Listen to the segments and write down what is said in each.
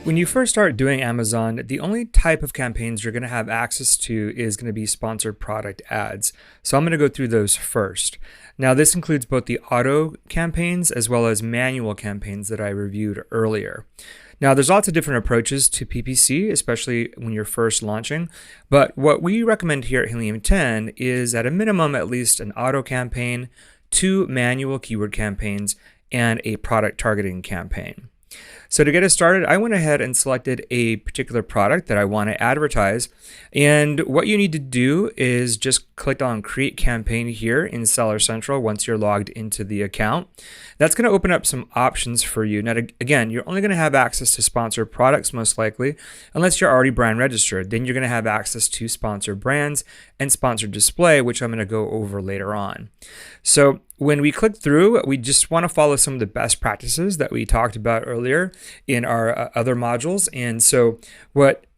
When you first start doing Amazon, the only type of campaigns you're going to have access to is going to be sponsored product ads. So I'm going to go through those first. Now, this includes both the auto campaigns as well as manual campaigns that I reviewed earlier. Now, there's lots of different approaches to PPC, especially when you're first launching. But what we recommend here at Helium 10 is at a minimum, at least an auto campaign, 2 manual keyword campaigns, and a product targeting campaign. So to get us started, I went ahead and selected a particular product that I want to advertise. And what you need to do is just click on Create Campaign here in Seller Central once you're logged into the account. That's going to open up some options for you. Now, again, you're only going to have access to sponsored products most likely, unless you're already brand registered. Then you're going to have access to sponsored brands and sponsored display, which I'm going to go over later on. So when we click through, we just want to follow some of the best practices that we talked about earlier in our other modules. And so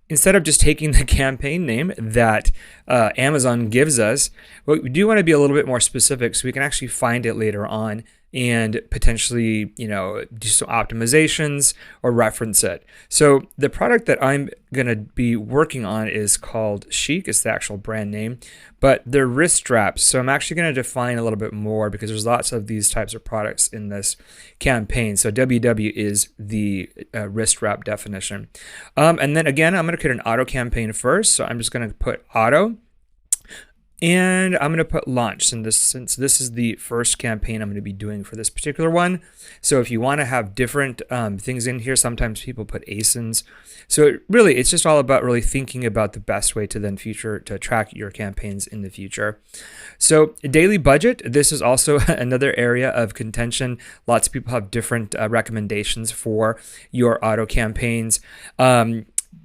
instead of just taking the campaign name that Amazon gives us, we do want to be a little bit more specific so we can actually find it later on and potentially, do some optimizations or reference it. So the product that I'm going to be working on is called Chic. It's the actual brand name, but they're wrist straps. So I'm actually going to define a little bit more because there's lots of these types of products in this campaign. So WW is the wrist strap definition. And then again, I'm going to create an auto campaign first. So I'm just going to put auto. And I'm going to put launch since this is the first campaign I'm going to be doing for this particular one. So if you want to have different things in here, sometimes people put ASINs. So it's just all about really thinking about the best way to then to track your campaigns in the future. So daily budget, this is also another area of contention. Lots of people have different recommendations for your auto campaigns.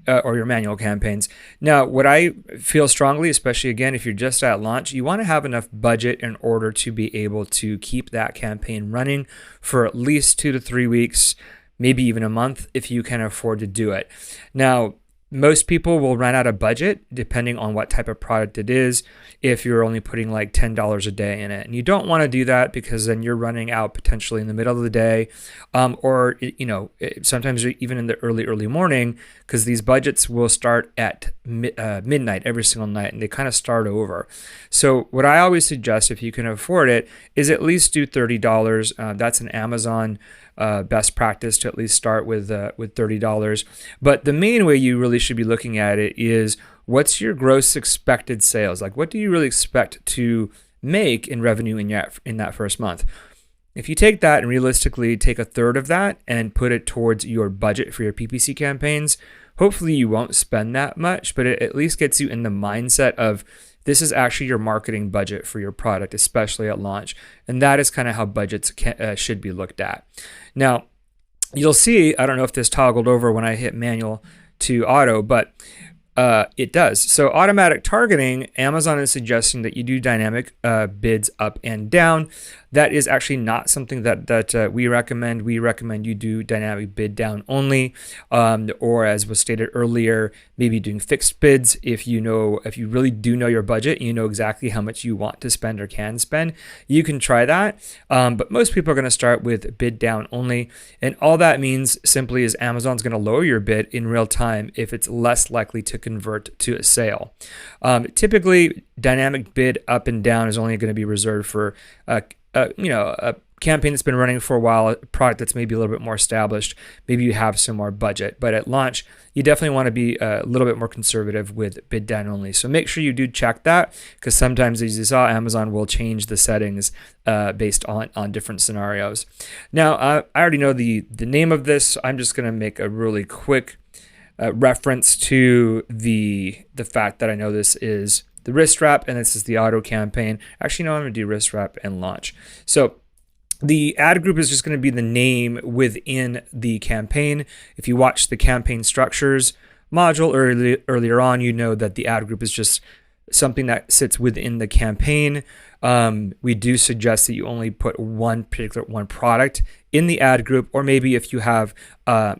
Or your manual campaigns. Now, what I feel strongly, especially again, if you're just at launch, you want to have enough budget in order to be able to keep that campaign running for at least 2 to 3 weeks, maybe even a month if you can afford to do it. Now, most people will run out of budget depending on what type of product it is if you're only putting like $10 a day in it. And you don't want to do that because then you're running out potentially in the middle of the day or sometimes even in the early morning because these budgets will start at midnight every single night and they kind of start over. So what I always suggest if you can afford it is at least do $30. That's an Amazon best practice to at least start with $30. But the main way you really should be looking at it is what's your gross expected sales? Like what do you really expect to make in revenue in that first month? If you take that and realistically take a third of that and put it towards your budget for your PPC campaigns, hopefully you won't spend that much, but it at least gets you in the mindset of this is actually your marketing budget for your product, especially at launch. And that is kind of how budgets should be looked at. Now, you'll see, I don't know if this toggled over when I hit manual to auto, but it does. So automatic targeting, Amazon is suggesting that you do dynamic bids up and down. That is actually not something that we recommend. We recommend you do dynamic bid down only, or as was stated earlier, maybe doing fixed bids. If you really do know your budget, you know exactly how much you want to spend or can spend, you can try that. But most people are going to start with bid down only. And all that means simply is Amazon's going to lower your bid in real time if it's less likely to convert to a sale. Typically, dynamic bid up and down is only going to be reserved for a campaign that's been running for a while, a product that's maybe a little bit more established, maybe you have some more budget. But at launch, you definitely want to be a little bit more conservative with bid down only. So make sure you do check that because sometimes, as you saw, Amazon will change the settings based on different scenarios. Now, I already know the name of this. I'm just going to make a really quick reference to the fact that I know this is the wrist strap and this is the auto campaign. Actually, no, I'm going to do wrist strap and launch. So the ad group is just going to be the name within the campaign. If you watch the campaign structures module earlier on, you know that the ad group is just something that sits within the campaign, we do suggest that you only put one product in the ad group, or maybe if you have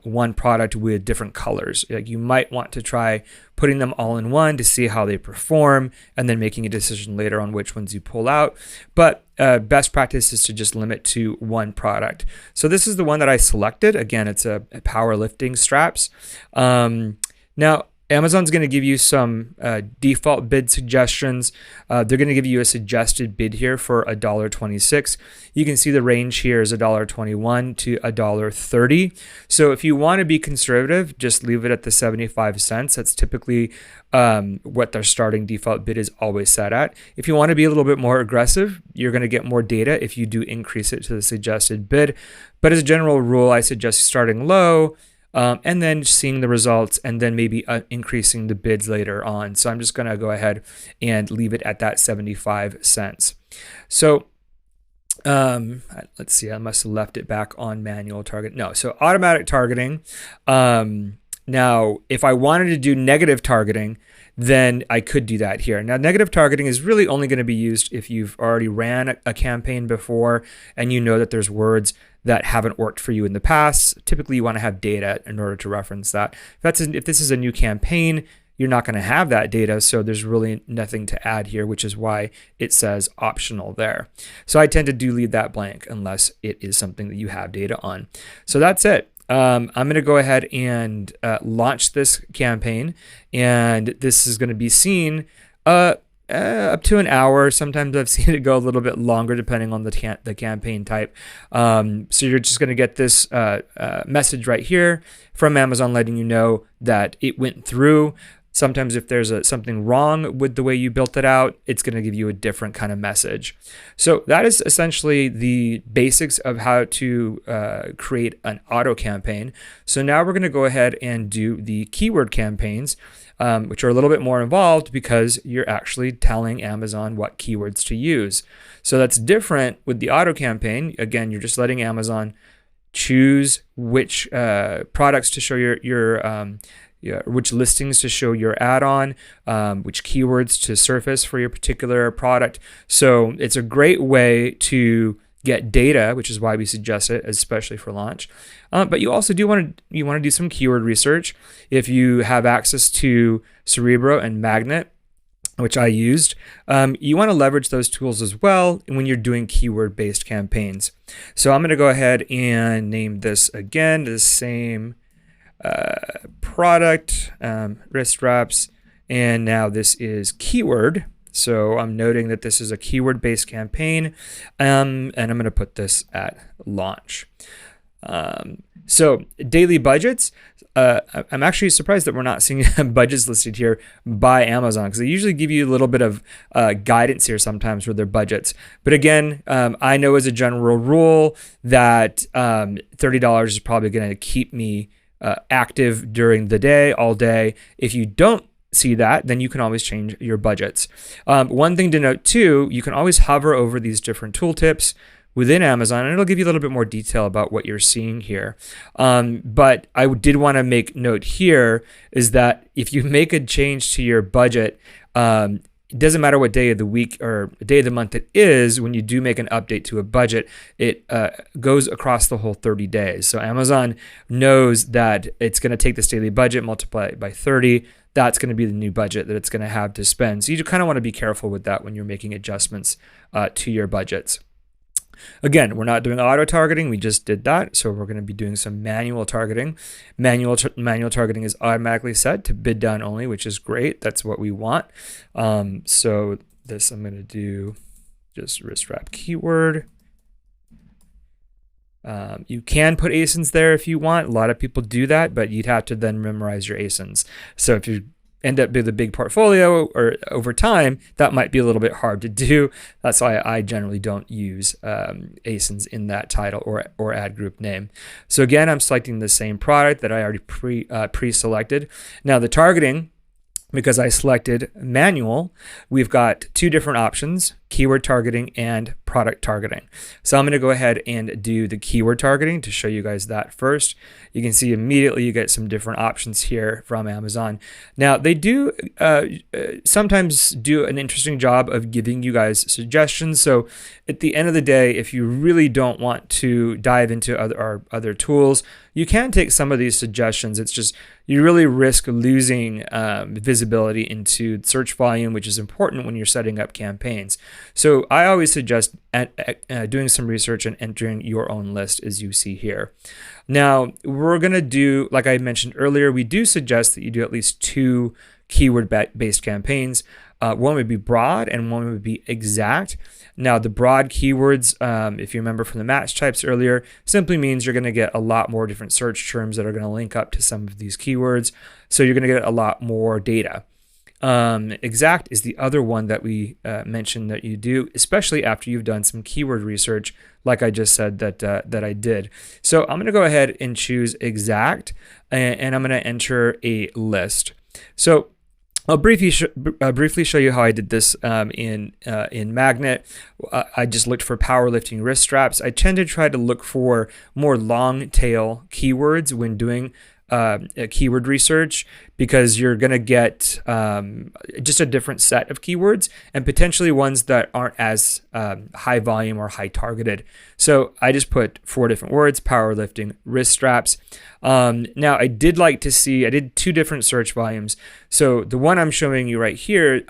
one product with different colors, like you might want to try putting them all in one to see how they perform, and then making a decision later on which ones you pull out. But best practice is to just limit to one product. So this is the one that I selected. Again, it's a powerlifting straps. Now, Amazon's going to give you some default bid suggestions. They're going to give you a suggested bid here for $1.26. You can see the range here is $1.21 to $1.30. So if you want to be conservative, just leave it at the 75 cents. That's typically what their starting default bid is always set at. If you want to be a little bit more aggressive, you're going to get more data if you do increase it to the suggested bid. But as a general rule, I suggest starting low, and then seeing the results, and then maybe increasing the bids later on. So I'm just going to go ahead and leave it at that 75 cents. So let's see, I must have left it back on manual target. No, so automatic targeting. Now, if I wanted to do negative targeting, then I could do that here. Now, negative targeting is really only going to be used if you've already ran a campaign before and you know that there's words that haven't worked for you in the past. Typically, you want to have data in order to reference that. If this is a new campaign, you're not going to have that data, so there's really nothing to add here, which is why it says optional there. So I tend to leave that blank unless it is something that you have data on. So that's it. I'm going to go ahead and launch this campaign, and this is going to be seen up to an hour. Sometimes I've seen it go a little bit longer depending on the campaign type. So you're just going to get this message right here from Amazon letting you know that it went through. Sometimes if there's something wrong with the way you built it out, it's going to give you a different kind of message. So that is essentially the basics of how to create an auto campaign. So now we're going to go ahead and do the keyword campaigns, which are a little bit more involved because you're actually telling Amazon what keywords to use. So that's different with the auto campaign. Again, you're just letting Amazon choose which products to show which listings to show your ad on, which keywords to surface for your particular product. So it's a great way to get data, which is why we suggest it, especially for launch. But you also want to do some keyword research. If you have access to Cerebro and Magnet, which I used, you want to leverage those tools as well when you're doing keyword-based campaigns. So I'm going to go ahead and name this again the same product, wrist wraps, and now this is keyword. So I'm noting that this is a keyword-based campaign, and I'm going to put this at launch. So daily budgets, I'm actually surprised that we're not seeing budgets listed here by Amazon, because they usually give you a little bit of guidance here sometimes with their budgets. But again, I know as a general rule that $30 is probably going to keep me active during the day, all day. If you don't see that, then you can always change your budgets. One thing to note too, you can always hover over these different tooltips within Amazon, and it'll give you a little bit more detail about what you're seeing here. But I did want to make note here is that if you make a change to your budget, it doesn't matter what day of the week or day of the month it is, when you do make an update to a budget, it goes across the whole 30 days. So Amazon knows that it's going to take this daily budget, multiply it by 30. That's going to be the new budget that it's going to have to spend. So you kind of want to be careful with that when you're making adjustments to your budgets. Again, we're not doing auto targeting. We just did that. So we're going to be doing some manual targeting. Manual targeting is automatically set to bid down only, which is great. That's what we want. So this I'm going to do just wrist wrap keyword. You can put ASINs there if you want. A lot of people do that, but you'd have to then memorize your ASINs. So if you end up with a big portfolio or over time, that might be a little bit hard to do. That's why I generally don't use ASINs in that title or ad group name. So again, I'm selecting the same product that I already pre-selected. Now the targeting, because I selected manual, we've got two different options. keyword targeting and product targeting. So I'm going to go ahead and do the keyword targeting to show you guys that first. You can see immediately you get some different options here from Amazon. Now they do sometimes do an interesting job of giving you guys suggestions. So at the end of the day, if you really don't want to dive into other tools, you can take some of these suggestions. It's just you really risk losing visibility into search volume, which is important when you're setting up campaigns. So I always suggest doing some research and entering your own list as you see here. Now we're going to do, like I mentioned earlier, we do suggest that you do at least 2 keyword-based campaigns. One would be broad and one would be exact. Now the broad keywords, if you remember from the match types earlier, simply means you're going to get a lot more different search terms that are going to link up to some of these keywords. So you're going to get a lot more data. Exact is the other one that we mentioned that you do, especially after you've done some keyword research, like I just said that I did. So I'm going to go ahead and choose exact, and I'm going to enter a list. So I'll briefly show you how I did this in Magnet. I just looked for powerlifting wrist straps. I tend to try to look for more long tail keywords when doing keyword research, because you're going to get just a different set of keywords and potentially ones that aren't as high volume or high targeted. So I just put 4 different words: powerlifting wrist straps. Now I did 2 different search volumes. So the one I'm showing you right here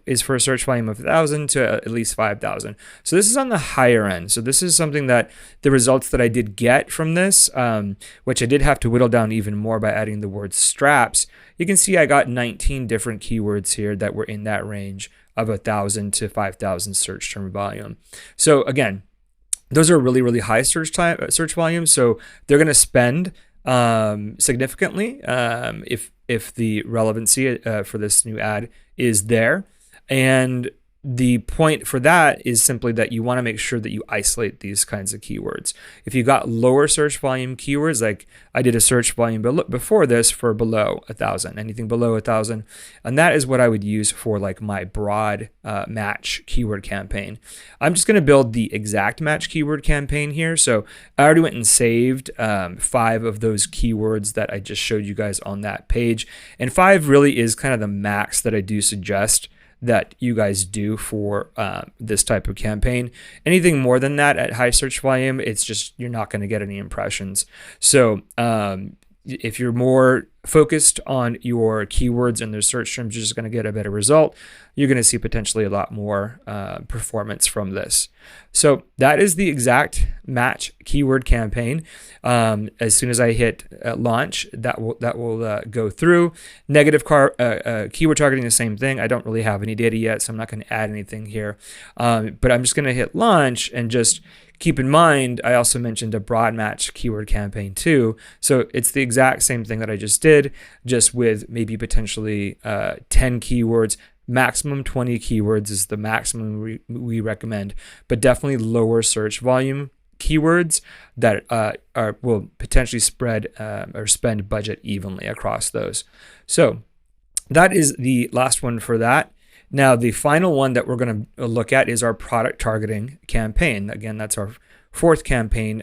is for a search volume of 1,000 to at least 5,000. So this is on the higher end. So this is something that the results that I did get from this, which I did have to whittle down even more by adding the word straps. You can see I got 19 different keywords here that were in that range of 1,000 to 5,000 search term volume. So again, those are really, really high search volumes. So they're going to spend significantly if the relevancy for this new ad is there. And the point for that is simply that you want to make sure that you isolate these kinds of keywords. If you got lower search volume keywords, like I did a search volume before this for below 1,000, anything below 1,000, and that is what I would use for like my broad match keyword campaign. I'm just going to build the exact match keyword campaign here. So I already went and saved 5 of those keywords that I just showed you guys on that page, and 5 really is kind of the max that I do suggest that you guys do for this type of campaign. Anything more than that at high search volume, it's just you're not going to get any impressions. So if you're more focused on your keywords and their search terms, you're just going to get a better result. You're going to see potentially a lot more performance from this. So that is the exact match keyword campaign. As soon as I hit launch, that will go through. Negative keyword targeting, the same thing. I don't really have any data yet, so I'm not going to add anything here. But I'm just going to hit launch, and just keep in mind, I also mentioned a broad match keyword campaign too. So it's the exact same thing that I just did, just with maybe potentially 10 keywords. Maximum 20 keywords is the maximum we recommend, but definitely lower search volume keywords that will potentially spread or spend budget evenly across those. So that is the last one for that. Now, the final one that we're going to look at is our product targeting campaign. Again, that's our 4th campaign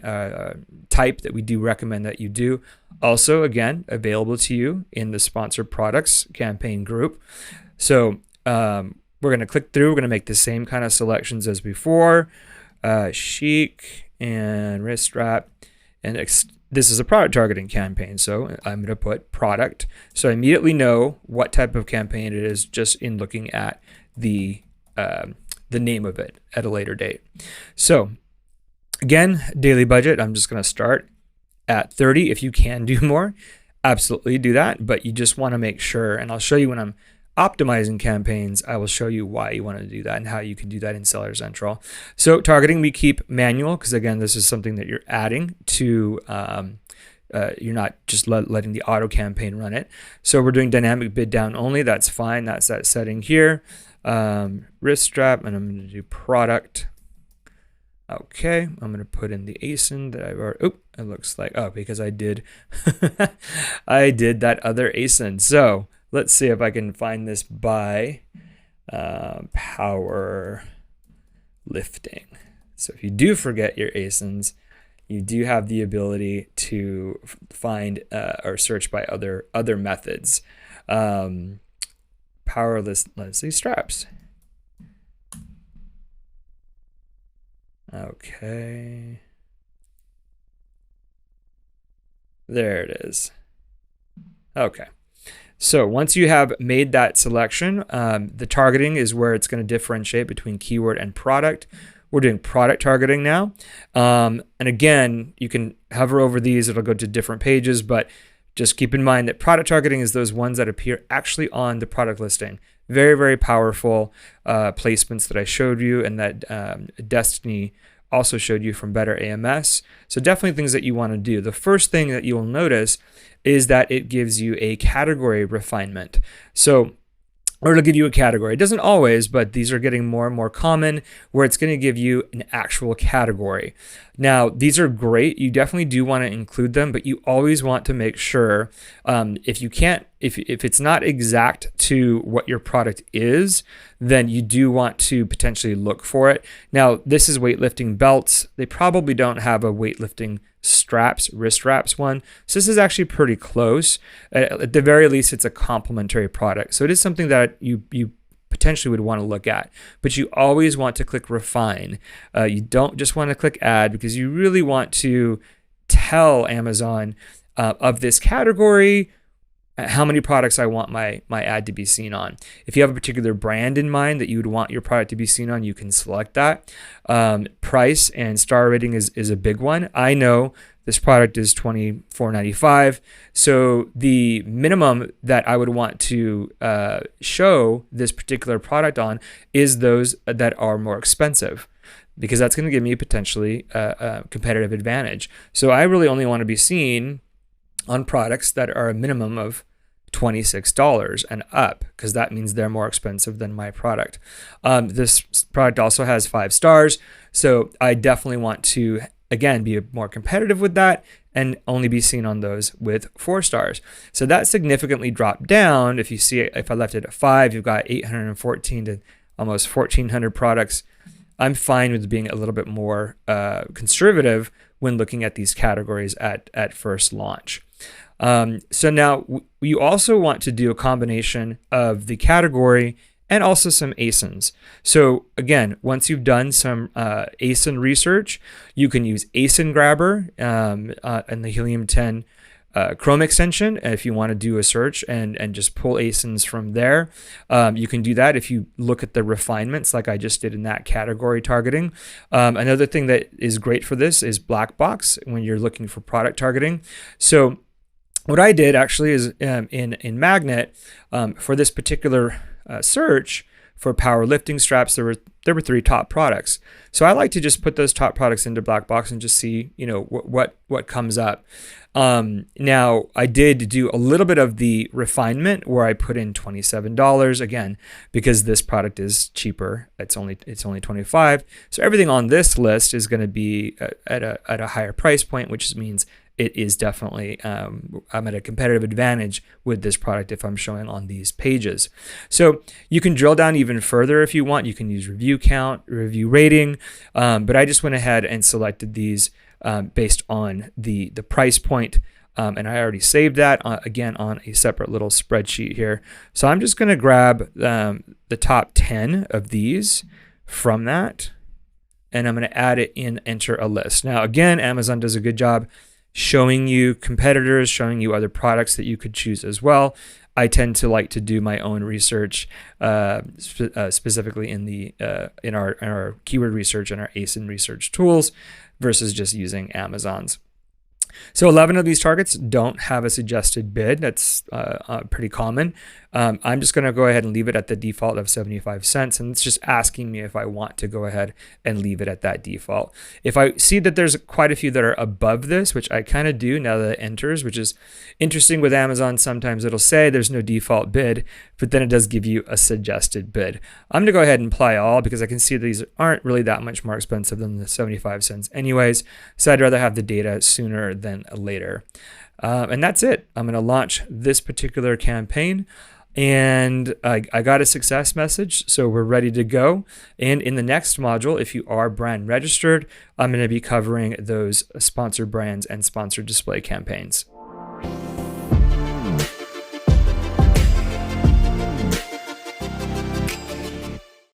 type that we do recommend that you do. Also, again, available to you in the sponsored products campaign group. So we're going to click through. We're going to make the same kind of selections as before. Chic and wrist strap. And this is a product targeting campaign, so I'm going to put product. So I immediately know what type of campaign it is just in looking at the name of it at a later date. So again, daily budget, I'm just going to start at 30. If you can do more, absolutely do that, but you just want to make sure, and I'll show you when I'm optimizing campaigns, I will show you why you want to do that and how you can do that in Seller Central. So targeting, we keep manual, because again, this is something that you're adding to, you're not just letting the auto campaign run it. So we're doing dynamic bid down only. That's fine. That's that setting here. Wrist strap, and I'm going to do product. Okay, I'm going to put in the ASIN that I've already, it looks like, because I did, I did that other ASIN. So let's see if I can find this by power lifting. So if you do forget your ASINs, you do have the ability to find or search by other methods. Powerless, let's see, straps. Okay. There it is. Okay. So once you have made that selection, the targeting is where it's going to differentiate between keyword and product. We're doing product targeting now. And again, you can hover over these. It'll go to different pages, but just keep in mind that product targeting is those ones that appear actually on the product listing. Very, very powerful placements that I showed you and that Destiny also showed you from Better AMS. So definitely things that you want to do. The first thing that you will notice is that it gives you a category refinement. So or it'll give you a category. It doesn't always, but these are getting more and more common where it's going to give you an actual category. Now, these are great. You definitely do want to include them, but you always want to make sure if it's not exact to what your product is, then you do want to potentially look for it. Now, this is weightlifting belts. They probably don't have a weightlifting straps, wrist straps one. So this is actually pretty close. At the very least, it's a complementary product. So it is something that you potentially would want to look at, but you always want to click refine. You don't just want to click add because you really want to tell Amazon of this category, how many products I want my ad to be seen on. If you have a particular brand in mind that you would want your product to be seen on, you can select that. Price and star rating is a big one. I know this product is $24.95. So the minimum that I would want to show this particular product on is those that are more expensive, because that's going to give me potentially a competitive advantage. So I really only want to be seen on products that are a minimum of $26 and up, because that means they're more expensive than my product. This product also has 5 stars, so I definitely want to, again, be more competitive with that and only be seen on those with 4 stars. So that significantly dropped down. If you see it, if I left it at 5, you've got 814 to almost 1,400 products. I'm fine with being a little bit more conservative when looking at these categories at first launch. So now you also want to do a combination of the category and also some ASINs. So again, once you've done some ASIN research, you can use ASIN Grabber and the Helium 10 Chrome extension if you want to do a search and just pull ASINs from there. You can do that if you look at the refinements like I just did in that category targeting. Another thing that is great for this is black box when you're looking for product targeting. So what I did actually is in Magnet for this particular search for powerlifting straps, there were 3 top products. So I like to just put those top products into black box and just see, what comes up. Now I did do a little bit of the refinement where I put in $27 again, because this product is cheaper. It's only $25. So everything on this list is going to be at a higher price point, which means it is definitely, I'm at a competitive advantage with this product if I'm showing on these pages. So you can drill down even further if you want. You can use review count, review rating, but I just went ahead and selected these based on the price point. And I already saved that again on a separate little spreadsheet here. So I'm just going to grab the top 10 of these from that, and I'm going to add it in enter a list. Now, again, Amazon does a good job showing you competitors, showing you other products that you could choose as well. I tend to like to do my own research, specifically in our keyword research and our ASIN research tools, versus just using Amazon's. So 11 of these targets don't have a suggested bid. That's pretty common. I'm just going to go ahead and leave it at the default of 75 cents. And it's just asking me if I want to go ahead and leave it at that default. If I see that there's quite a few that are above this, which I kind of do now that it enters, which is interesting with Amazon, sometimes it'll say there's no default bid, but then it does give you a suggested bid. I'm going to go ahead and apply all because I can see these aren't really that much more expensive than the 75 cents anyways. So I'd rather have the data sooner than later. And that's it. I'm going to launch this particular campaign. And I got a success message, so we're ready to go. And in the next module, if you are brand registered, I'm going to be covering those sponsored brands and sponsored display campaigns.